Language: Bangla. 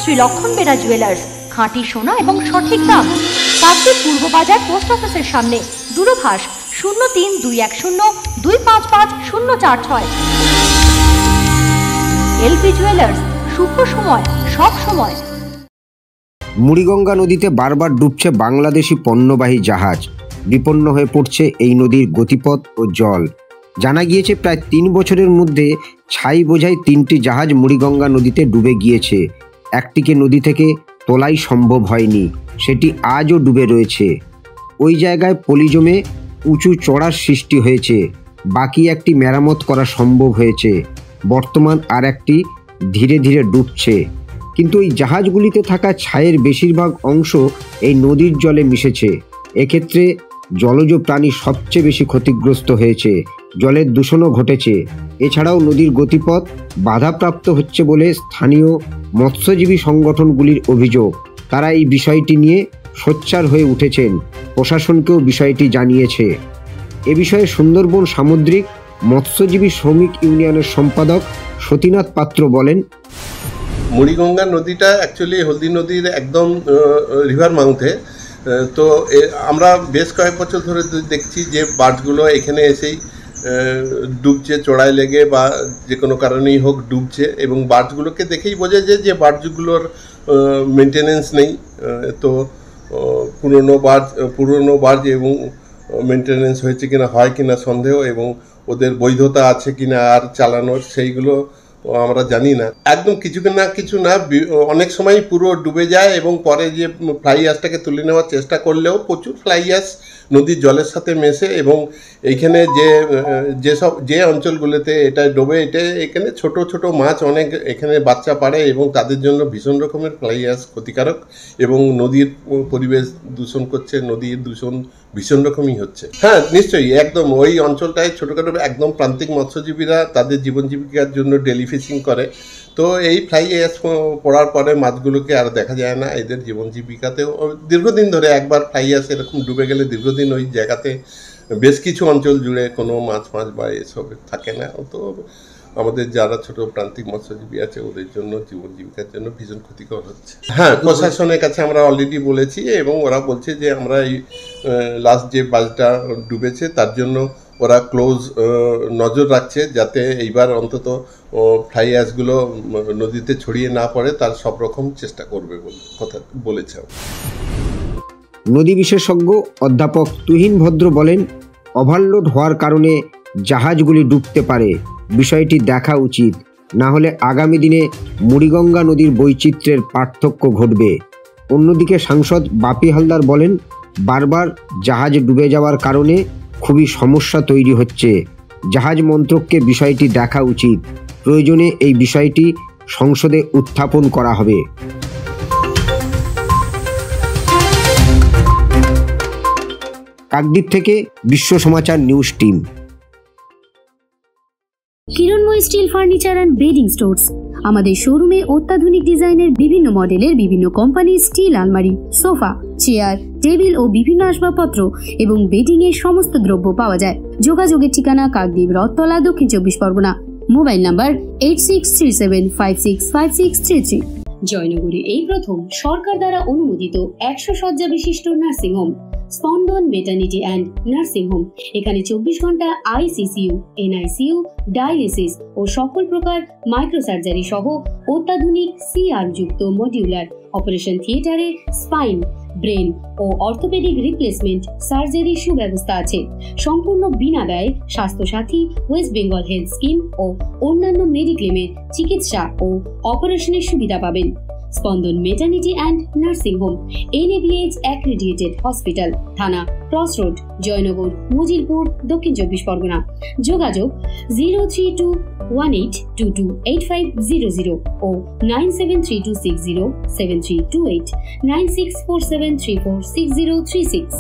শ্রী লক্ষণ বেরা জুয়েলার্স, খাঁটি সোনা এবং সঠিক দাম। কাকদ্বীপ পূর্ব বাজার পোস্ট অফিসের সামনে। দূরভাষ 03-210-255-046। এলপি জুয়েলার্স, শুভ সময় সব সময়। মুড়িগঙ্গা নদীতে বারবার ডুবছে বাংলাদেশি পণ্যবাহী জাহাজ। বিপন্ন হয়ে পড়ছে এই নদীর গতিপথ ও জল। জানা গিয়েছে প্রায় 3 বছরের মধ্যে ছাই বোঝাই 3টি জাহাজ মুড়িগঙ্গা নদীতে ডুবে গিয়েছে। একটিকে নদী থেকে তোলাই সম্ভব হয়নি, সেটি আজও ডুবে রয়েছে। ওই জায়গায় পলি জমে উঁচু চড়ার সৃষ্টি হয়েছে। বাকি একটি মেরামত করা সম্ভব হয়েছে। বর্তমান আর একটি ধীরে ধীরে ডুবছে। কিন্তু এই জাহাজগুলিতে থাকা ছাইয়ের বেশিরভাগ অংশ এই নদীর জলে মিশেছে। এক্ষেত্রে জলজ প্রাণী সবচেয়ে বেশি ক্ষতিগ্রস্ত হয়েছে। জলের দূষণও ঘটেছে। এছাড়াও নদীর গতিপথ বাধাপ্রাপ্ত হচ্ছে বলে স্থানীয় মৎস্যজীবী সংগঠনগুলির অভিযোগ। তারা এই বিষয়টি নিয়ে সোচ্চার হয়ে উঠেছেন, প্রশাসনকেও বিষয়টি জানিয়েছে। এ বিষয়ে সুন্দরবন সামুদ্রিক মৎস্যজীবী শ্রমিক ইউনিয়নের সম্পাদক সতীনাথ পাত্র বলেন, মুড়িগঙ্গা নদীটা অ্যাকচুয়ালি হলদি নদীর একদম রিভার মাউথে। তো আমরা বেশ কয়েক বছর ধরে দেখছি যে বার্ডসগুলো এখানে এসেই ডুবছে, চড়াই লেগে বা যে কোনো কারণেই হোক ডুবছে। এবং বার্ডসগুলোকে দেখেই বোঝা যায় যে বার্ডসগুলোর মেনটেনেন্স নেই। তো পুরনো বার্জ এবং মেনটেনেন্স হয়েছে কিনা, হয় কিনা সন্দেহ, এবং ওদের বৈধতা আছে কিনা আর চালানোর, সেইগুলো আমরা জানি না। একদম কিছু না অনেক সময় পুরো ডুবে যায় এবং পরে যে ফ্লাই অ্যাশটাকে তুলে নেওয়ার চেষ্টা করলেও প্রচুর ফ্লাই অ্যাশ নদীর জলের সাথে মেশে। এবং এইখানে যে অঞ্চলগুলোতে এটা ডোবে, এখানে ছোট ছোট মাছ অনেক এখানে বাচ্চা পারে এবং তাদের জন্য ভীষণ রকমের ফ্লাই অ্যাশ ক্ষতিকারক এবং নদীর পরিবেশ দূষণ করছে। নদীর দূষণ ভীষণ রকমই হচ্ছে। হ্যাঁ, নিশ্চয়ই একদম ওই অঞ্চলটায় ছোটোখাটো একদম প্রান্তিক মৎস্যজীবীরা তাদের জীবন জীবিকার জন্য ডেলি ফিশিং করে। তো এই ফ্লাই অ্যাশ পড়ার পরে মাছগুলোকে আর দেখা যায় না। এদের জীবন জীবিকাতেও দীর্ঘদিন ধরে একবার ফ্লাই অ্যাশ এরকম ডুবে গেলে দীর্ঘদিন ওই জায়গাতে বেশ কিছু অঞ্চল জুড়ে কোনো মাছ বা এসব থাকে না। তো আমাদের যারা ছোট প্রান্তিক মৎস্যজীবী আছে ওদের জন্য জীবন জীবিকার জন্য ভীষণ ক্ষতিকর হচ্ছে। হ্যাঁ, প্রশাসনের কাছে আমরা অলরেডি বলেছি এবং ওরা বলছে যে আমরা এই লাস্ট যে বাসটা ডুবেছে তার জন্য ওরা ক্লোজ নজর রাখছে, যাতে এইবার অন্তত ফ্লাই অ্যাশগুলো নদীতে ছড়িয়ে না পড়ে তার সব রকম চেষ্টা করবে বলে কথা বলেছে। নদী বিশেষজ্ঞ অধ্যাপক তুহিন ভদ্র বলেন, ওভারলোড হওয়ার কারণে জাহাজগুলি ডুবতে পারে। বিষয়টি দেখা উচিত, না হলে আগামী দিনে মুড়িগঙ্গা নদীর বৈচিত্র্যের পার্থক্য ঘটবে। অন্যদিকে সাংসদ বাপি হালদার বলেন, বারবার জাহাজ ডুবে যাওয়ার কারণে খুবই সমস্যা তৈরি হচ্ছে। জাহাজ মন্ত্রককে বিষয়টি দেখা উচিত। প্রয়োজনে এই বিষয়টি সংসদে উত্থাপন করা হবে। কাকদ্বীপ থেকে Biswa Samachar news team. Kiranmoy steel furniture and bedding stores. আমাদের শোরুমে অত্যাধুনিক ডিজাইনের বিভিন্ন মডেলের বিভিন্ন কোম্পানির স্টিল আলমারি, সোফা, চেয়ার, টেবিল ও বিভিন্ন আসবাবপত্র এবং বেডিং এর সমস্ত দ্রব্য পাওয়া যায়। যোগাযোগের ঠিকানা কাকদ্বীপ, রথতলা, দক্ষিণ 24 পরগনা। Mobile number 8637565633। জয়নগরে এই প্রথম সরকার দ্বারা অনুমোদিত 100 শয্যা বিশিষ্ট নার্সিংহোম স্পন্দন মেটার্নিটি অ্যান্ড নার্সিং হোম। এখানে 24 ঘন্টা ICCU, NICU, ডায়ালিসিস ও সকল প্রকার মাইক্রোসার্জারি সহ অত্যাধুনিক CR যুক্ত মডিউলার অপারেশন থিয়েটারে স্পাইন, ব্রেন ও অর্থোপেডিক রিপ্লেসমেন্ট সার্জারির সুব্যবস্থা আছে। সম্পূর্ণ বিনা ব্যয় Swasthyasathi, West Bengal health scheme ও অন্যান্য মেডিক্লেমের চিকিৎসা ও অপারেশনের সুবিধা পাবেন। Spandan maternity and nursing home, NABH accredited hospital, থানা ক্রসরোড, জয়নগর, মজিলপুর, দক্ষিণ 24 পরগনা। যোগাযোগ 03218228500 ও 9732607328, 9647346036।